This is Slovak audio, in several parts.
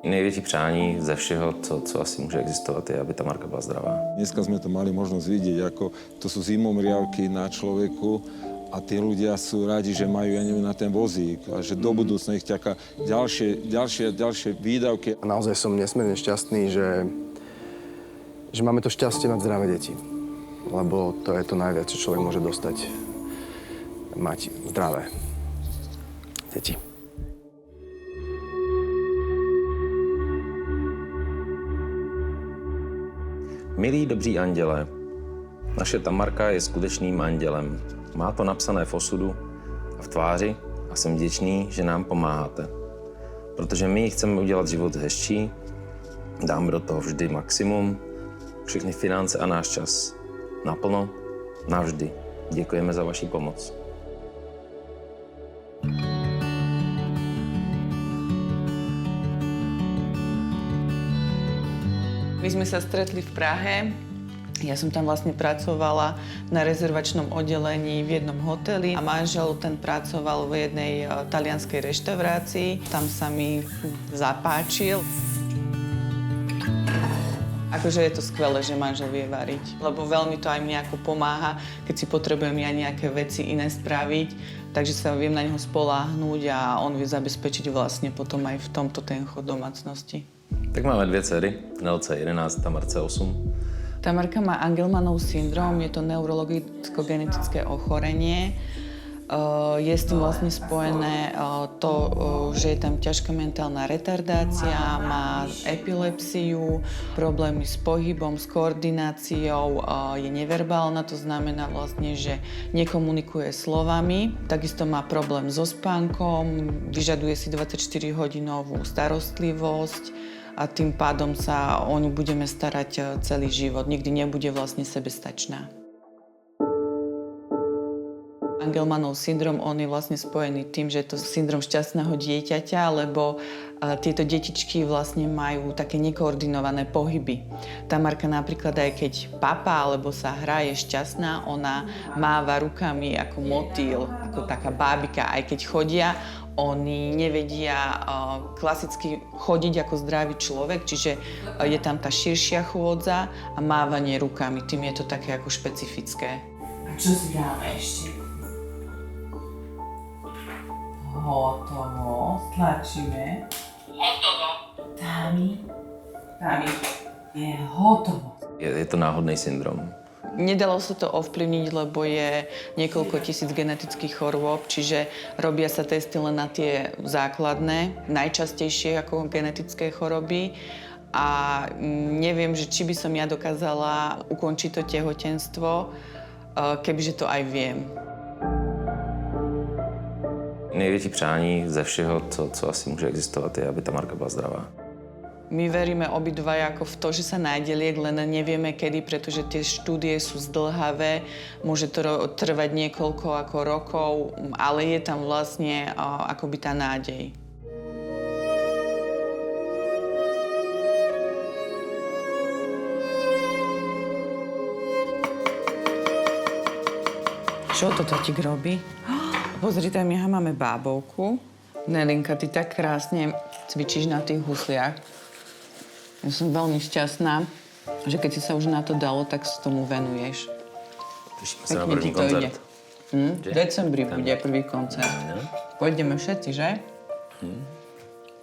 Největší přání ze všeho, co asi může existovat, je, aby ta Marka byla zdravá. Dneska sme to mali možnosť vidieť, ako to sú zimomriavky na človeku a tí ľudia sú radi, že majú, ja neviem, na ten vozík a že do budúcna ich čaká ďalšie výdavky. A naozaj som nesmierne šťastný, že máme to šťastie mať zdravé deti. Lebo to je to najviac, čo človek môže dostať. Mať zdravé deti. Milí dobří andělé, naše Tamarka je skutečným andělem. Má to napsané v osudu a v tváři a jsem vděčný, že nám pomáháte. Protože my chceme udělat život hezčí, dáme do toho vždy maximum, všechny finance a náš čas. Naplno, navždy. Děkujeme za vaši pomoc. My sme sa stretli v Prahe. Ja som tam vlastne pracovala na rezervačnom oddelení v jednom hoteli a manžel ten pracoval v jednej talianskej reštaurácii. Tam sa mi zapáčil. Akože je to skvelé, že manžel vie variť, lebo veľmi to aj mne ako pomáha, keď si potrebujem ja nejaké veci iné spraviť, takže sa viem na neho spoľahnúť a on vie zabezpečiť vlastne potom aj v tomto ten chod domácnosti. Tak máme dvě dcery, Nelce 11, Tamarce 8. Tamarka má Angelmanov syndrom, je to neurologicko-genetické ochorenie. Je s tým vlastne spojené to, že je tam ťažká mentálna retardácia, má epilepsiu, problémy s pohybom, s koordináciou, je neverbálna, to znamená vlastne, že nekomunikuje slovami. Takisto má problém so spánkom, vyžaduje si 24-hodinovú starostlivosť a tým pádom sa o ňu budeme starať celý život. Nikdy nebude vlastne sebestačná. Angelmanov syndrom, on je vlastne spojený tým, že je to syndrom šťastného dieťaťa, lebo tieto detičky vlastne majú také nekoordinované pohyby. Tamarka napríklad aj keď papá alebo sa hrá, je šťastná, ona máva rukami ako motýl, ako taká bábika, aj keď chodia, oni nevedia klasicky chodiť ako zdravý človek, čiže je tam tá širšia chôdza a mávanie rukami, tým je to také ako špecifické. A čo si dáme ešte? Hotovo, stlačíme. Hotovo. Tami, je hotovo. Je to náhodný syndrom. Nedalo sa to ovplyvniť, lebo je niekoľko tisíc genetických chorôb, čiže robia sa testy len na tie základné, najčastejšie ako genetické choroby. A neviem, že či by som ja dokázala ukončiť to tehotenstvo, kebyže to aj viem. Největší přání ze všeho, co asi může existovat, je, aby ta Marka byla zdravá. My veríme obidvaja ako v to, že sa nájde liek, len nevieme kedy, pretože tie štúdie sú zdĺhavé, môže to trvať niekoľko ako rokov, ale je tam vlastne akoby tá nádej. Čo to tatík robí? Pozri, tam máme bábovku. Nelinka, ty tak krásne cvičíš na tých husliach. Ja som veľmi šťastná, že keď si sa už na to dalo, tak sa tomu venuješ. Těšíme se na první koncert. V decembri bude prvý koncert. Pôjdeme všetci, že?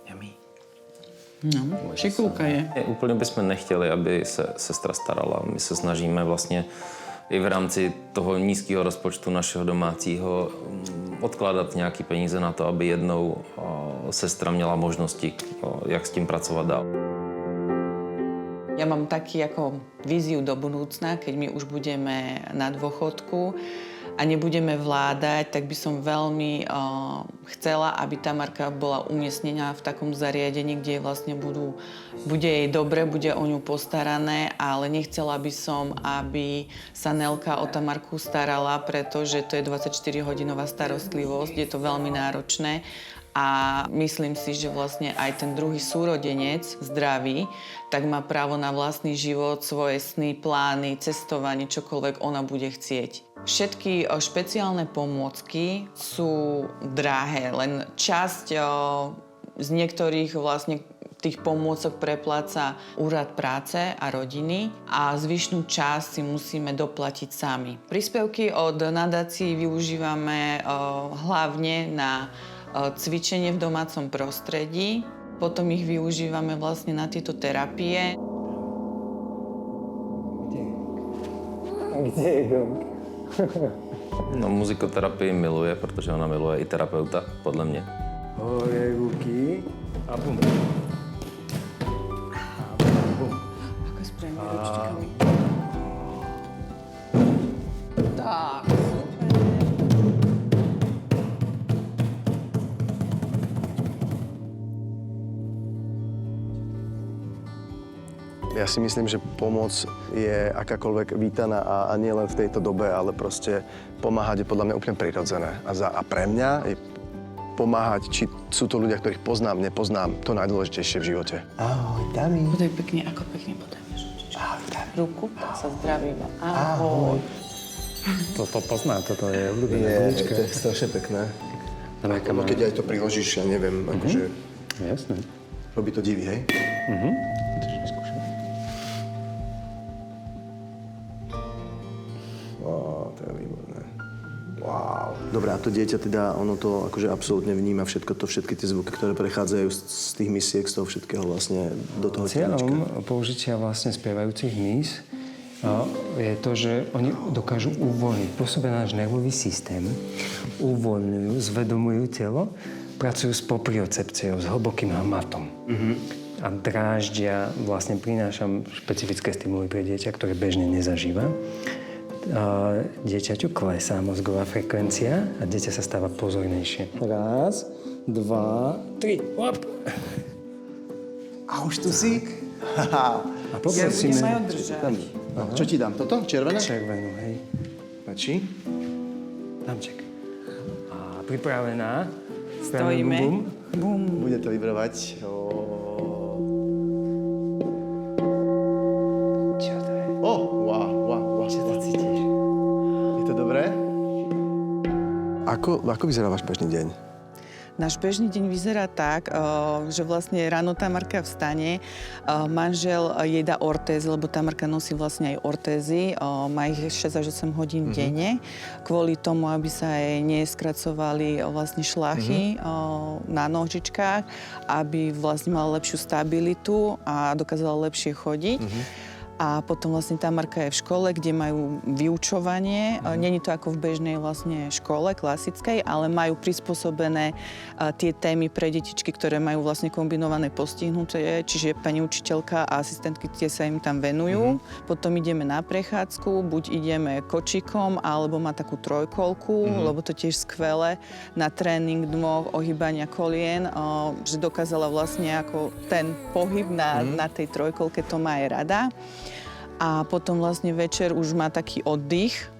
Yummy. No, šikulka je. Úplně bychom nechtěli, aby se sestra starala. My se snažíme vlastně i v rámci toho nízkého rozpočtu našeho domácího odkládat nějaký peníze na to, aby jednou sestra měla možnosti, jak s tím pracovat dál. Ja mám taký ako víziu do budúcna, keď my už budeme na dôchodku a nebudeme vládať, tak by som veľmi chcela, aby Tamarka bola umiestnená v takom zariadení, kde vlastne bude jej dobre, bude o ňu postarané, ale nechcela by som, aby sa Nelka o Tamarku starala, pretože to je 24-hodinová starostlivosť, je to veľmi náročné. A myslím si, že vlastne aj ten druhý súrodenec, zdravý, tak má právo na vlastný život, svoje sny, plány, cestovanie, čokoľvek ona bude chcieť. Všetky špeciálne pomôcky sú drahé, len časť z niektorých vlastne tých pomôcok prepláca Úrad práce a rodiny a zvyšnú časť si musíme doplatiť sami. Príspevky od nadácií využívame hlavne na cvičenie v domácom prostredí, potom ich využívame vlastne na tieto terapie. Kde je Gomk? No, muzikoterapii miluje, protože ona miluje i terapeuta, podle mě. Hore ruky a bum. Ako spravíme ručičkami? Tak, super. Ja si myslím, že pomoc je akákoľvek vítaná a nie len v tejto dobe, ale proste pomáhať je podľa mňa úplne prirodzené. A pre mňa je pomáhať, či sú to ľudia, ktorých poznám, nepoznám, to najdôležitejšie v živote. Ahoj, Dami. Podaj pekne, ako pekne podávaš ručičku. Ahoj, Dami. Ruku, tak sa zdravíme. Ahoj. Toto poznám, toto je obľúbená gulička. To je strašne pekné. Aká má... Keď aj to priložíš, ja neviem, akože Jasné. robí to divy, hej? To je výborné. Wow. Dobre, a to dieťa teda, ono to akože absolútne vníma všetky tie zvuky, ktoré prechádzajú z tých misiek, z toho všetkého vlastne do toho telíčka. Cieľom použitia vlastne spievajúcich mís je to, že oni dokážu uvoľniť, pôsobia náš nervový systém, uvoľňujú, zvedomujú telo, pracujú s propriocepciou, s hlbokým hmatom. A dráždia, vlastne prinášam špecifické stimuly pre dieťa, ktoré bežne nezažíva. Dieťaťu klesá mozgová frekvencia a dieťa sa stáva pozornejšie. Raz, dva, tri, hop! A už tu si? A poprosíme... Budeme ju držať. Čo ti dám? Toto? Červené? Červenú, hej. Páči? Damček. A pripravená. Stojíme. Bum. Bum. Bude to vybrovať. Čo to je? Wow. Čo to cítiš? Je to dobré? Ako vyzerá váš bežný deň? Náš bežný deň vyzerá tak, že vlastne ráno Tamarka vstane, manžel jej dá ortézy, lebo Tamarka nosí vlastne aj ortézy, má ich 6 až 8 hodín denne, kvôli tomu, aby sa jej neskracovali vlastne šlachy na nožičkách, aby vlastne mala lepšiu stabilitu a dokázala lepšie chodiť. A potom vlastne Tamarka je v škole, kde majú vyučovanie. Není to ako v bežnej vlastne škole, klasickej, ale majú prispôsobené tie témy pre detičky, ktoré majú vlastne kombinované postihnutie, čiže pani učiteľka a asistentky tie sa im tam venujú. Potom ideme na prechádzku, buď ideme kočikom, alebo má takú trojkolku, lebo to tiež skvelé na tréning nôh, ohýbania kolien, že dokázala vlastne ako ten pohyb na tej trojkolke, to má aj rada. A potom vlastne večer už má taký oddych.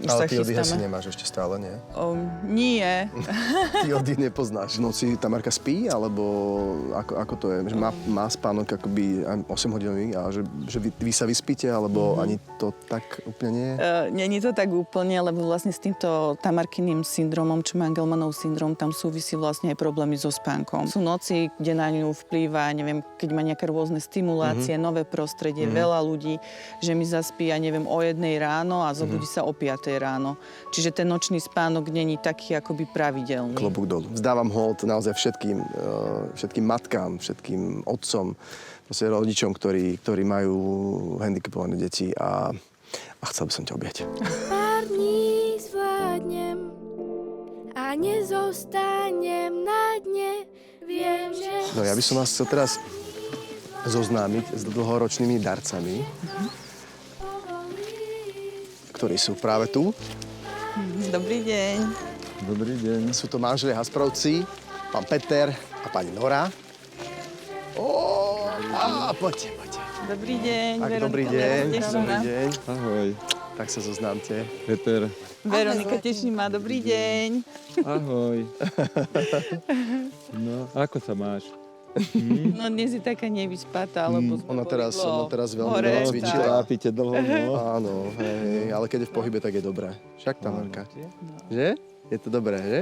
Ale ty oddych asi nemáš ešte stále, nie? Nie. Ty oddych nepoznáš. V noci Tamarka spí, alebo ako to je? Že má spánok akoby 8-hodinový a že vy sa vyspíte, alebo ani to tak úplne nie je? Není to tak úplne, lebo vlastne s týmto Tamarkyným syndromom, čo má Angelmanov syndrom, tam súvisí vlastne aj problémy so spánkom. Sú noci, kde na ňu vplýva, neviem, keď má nejaké rôzne stimulácie, nové prostredie, veľa ľudí, že mi zaspí, ja neviem, o 1 ráno a zobudí sa o 5 ráno. Čiže ten nočný spánok není taký akoby pravidelný. Klobúk dolu. Vzdávam hold naozaj všetkým matkám, všetkým otcom, proste rodičom, ktorí majú handicapované deti a chcel by som ťa objať. Pár dní zvládnem a nezostanem na dne. Viem, že... No ja by som vás chcel teraz zoznámiť s dlhoročnými darcami, ktorí sú práve tu. Dobrý deň. Dobrý deň. Sú to manželia Hasprovci, pán Peter a pani Nora. Poďte. Dobrý deň. Tak, Veronika, dobrý deň. Teším Dobrý ma. deň. Ahoj. Tak sa zoznámte. Peter. Veronika, teším ma. Dobrý deň. Ahoj. No, ako sa máš? No dnes je taká nevyspatá, lebo sme Ona teraz veľmi hore. veľa cvičila. Trápite dlho, no. Áno, hej, ale keď je v pohybe, tak je dobré. Však tá Marka. Že? Je to dobré, že?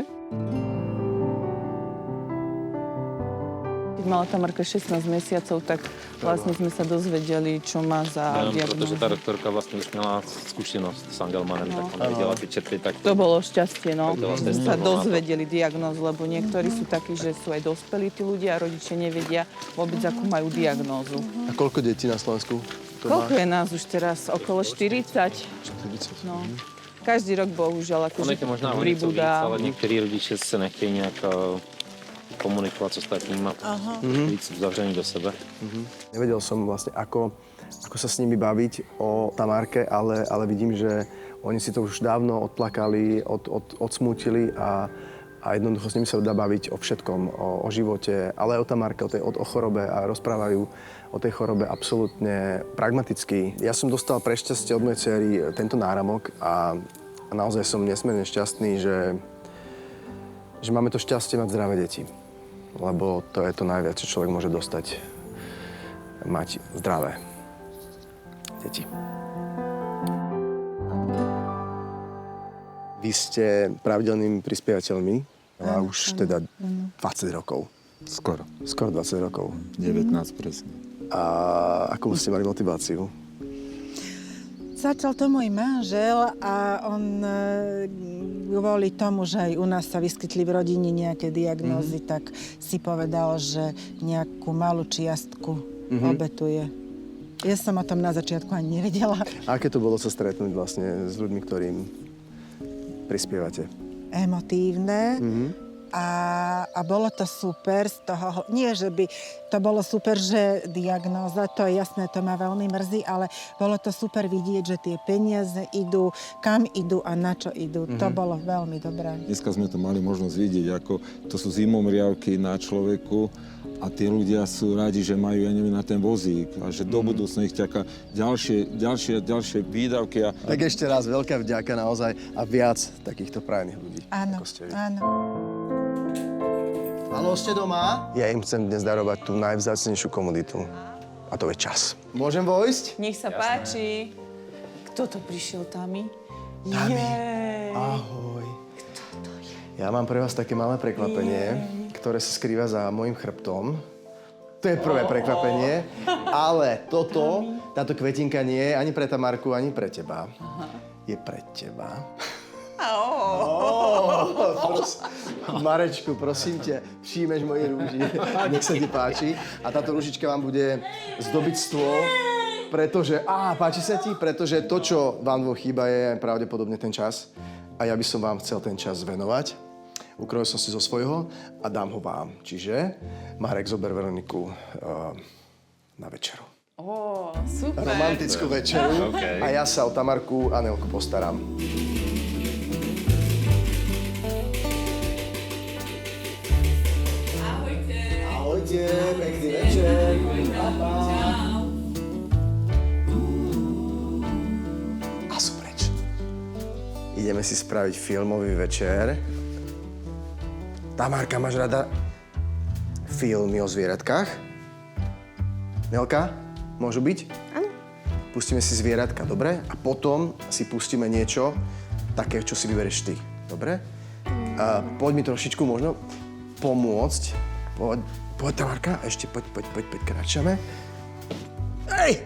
Keď mala Tamarka 16 mesiacov, tak vlastne sme sa dozvedeli, čo má za diagnózu. Protože ta doktorka vlastně už měla zkušenost s Angelmanem, tak ona viděla ty četry, tak To bolo šťastie, no, Tak to vlastne že sme sa stimulovala to. dozvedeli diagnózu, lebo niektorí sú takí, že sú aj dospelí tí ľudia a rodičia nevedia vôbec, akú majú diagnózu. A koľko detí na Slovensku to má? Koľko je nás už teraz? Okolo 40? 40. No. Každý rok bohužiaľ ono je to možná o něco víc, pribúda. ale některý rodiče se nechtějí nějak komunikovat s ostatníma, víc zavření do sebe. Nevedel som vlastne, ako sa s nimi baviť o Tamárke, ale vidím, že oni si to už dávno odplakali, odsmútili a jednoducho s nimi sa dá baviť o všetkom, o živote, ale aj o Tamárke, o chorobe a rozprávajú o tej chorobe absolútne pragmaticky. Ja som dostal pre šťastie od mojej dcery tento náramok a naozaj som nesmierne šťastný, že máme to šťastie mať zdravé deti. Lebo to je to najviac, čo človek môže dostať. Mať zdravé deti. Vy ste pravidelnými prispievateľmi a už teda 20 rokov. Skoro. Skoro 20 rokov. 19 presne. A akú ste mali motiváciu? Začal to môj manžel a on kvôli tomu, že aj u nás sa vyskytli v rodine nejaké diagnózy, tak si povedal, že nejakú malú čiastku obetuje. Ja som o tom na začiatku ani nevedela. A aké to bolo sa stretnúť vlastne s ľuďmi, ktorým prispievate? Emotívne. A bolo to super z toho, nie že by to bolo super, že diagnóza, to je jasné, to ma veľmi mrzí, ale bolo to super vidieť, že tie peniaze idú, kam idú a na čo idú. To bolo veľmi dobré. Dneska sme to mali možnosť vidieť, ako to sú zimomriavky na človeku a tí ľudia sú radi, že majú, ja neviem, na ten vozík a že do budúcna ich čaká ďalšie výdavky. Tak ešte raz veľká vďaka naozaj a viac takýchto prajných ľudí. Áno, ako ste vy. áno. Haló, ste doma? Ja im chcem dnes darovať tú najvzácnejšiu komoditu. A to je čas. Môžem vojsť? Nech sa páči. Kto to prišiel, Tami? Tami. Ahoj. Kto to je? Ja mám pre vás také malé prekvapenie, ktoré sa skrýva za môjim chrbtom. To je prvé prekvapenie, ale táto kvetinka nie je ani pre Tamarku, ani pre teba. Je pre teba. Marečku, prosím ťa, přijmeš moje rúži. Nech sa ti páči. A táto rúžička vám bude zdobiť stôl, pretože... páči sa ti? Pretože to, čo vám dvoch chýba, je pravdepodobne ten čas. A ja by som vám chcel ten čas venovať. Ukrojil som si zo svojho a dám ho vám. Čiže Marek, zober Veroniku na večeru. Super. Romantickú večeru. Okay. A ja sa o Tamarku a Nelku postaram. Ahojte, pekný večer. A sú preč. Ideme si spraviť filmový večer. Tamárka, máš rada filmy o zvieratkách? Nelka, môžu byť? Áno. Pustíme si zvieratka, dobre? A potom si pustíme niečo také, čo si vyberieš ty, dobre? Poď mi trošičku možno pomôcť. Poď, Tamárka, ešte poď, kráčame. Hej!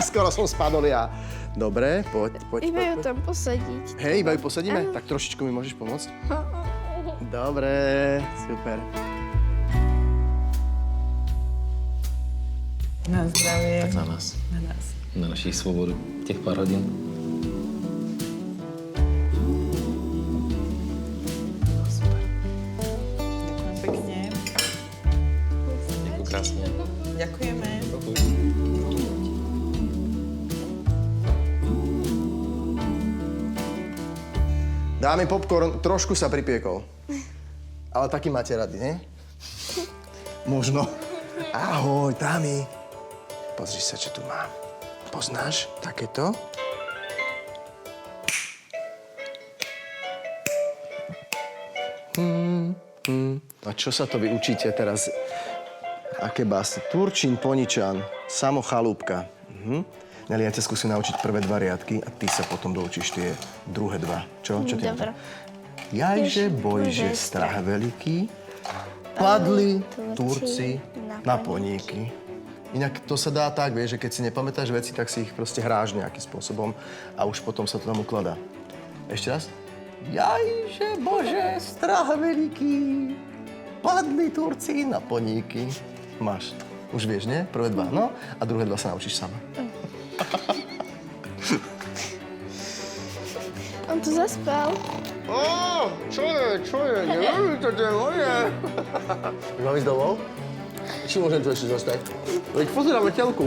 Skoro som spadol ja. Dobre, poď. Iba ju tam posadiť. Hej, iba ju posadíme? Tak trošičku mi môžeš pomôcť? Dobre, super. Na zdravie. Tak na nás. Na nás. Na naší svobodu těch pár hodin. Super. Ďakujem pekne. Děkuji krásně. Ďakujeme. Dáme popcorn, trošku sa pripiekol. Ale taký máte rady, nie? Možno. Ahoj, Tami. Pozri sa, čo tu mám. Poznáš takéto? A čo sa to vy učíte teraz? Aké básne? Turčín, Poničan, Samo Chalúbka. Neli, ja ťa skúsim naučiť prvé dva riadky a ty sa potom doučíš tie druhé dva. Čo? Čo ty? Dobre. Jajže bojže strach veľký, Padli Turci na poníky. Inak to sa dá tak, vieš, že keď si nepamätáš veci, tak si ich proste hráš nejakým spôsobom a už potom sa to tam ukladá. Ešte raz? Jajže Bože, strach veľký, padli Turci na poníky. Máš. Už vieš, nie? Prvé dva, no. A druhé dva sa naučíš sama. On tu zaspal. Čo je? Neviem, to je moje. Mám ísť domov? Či môžem tu ešte zostať? Veď pozeráme telku.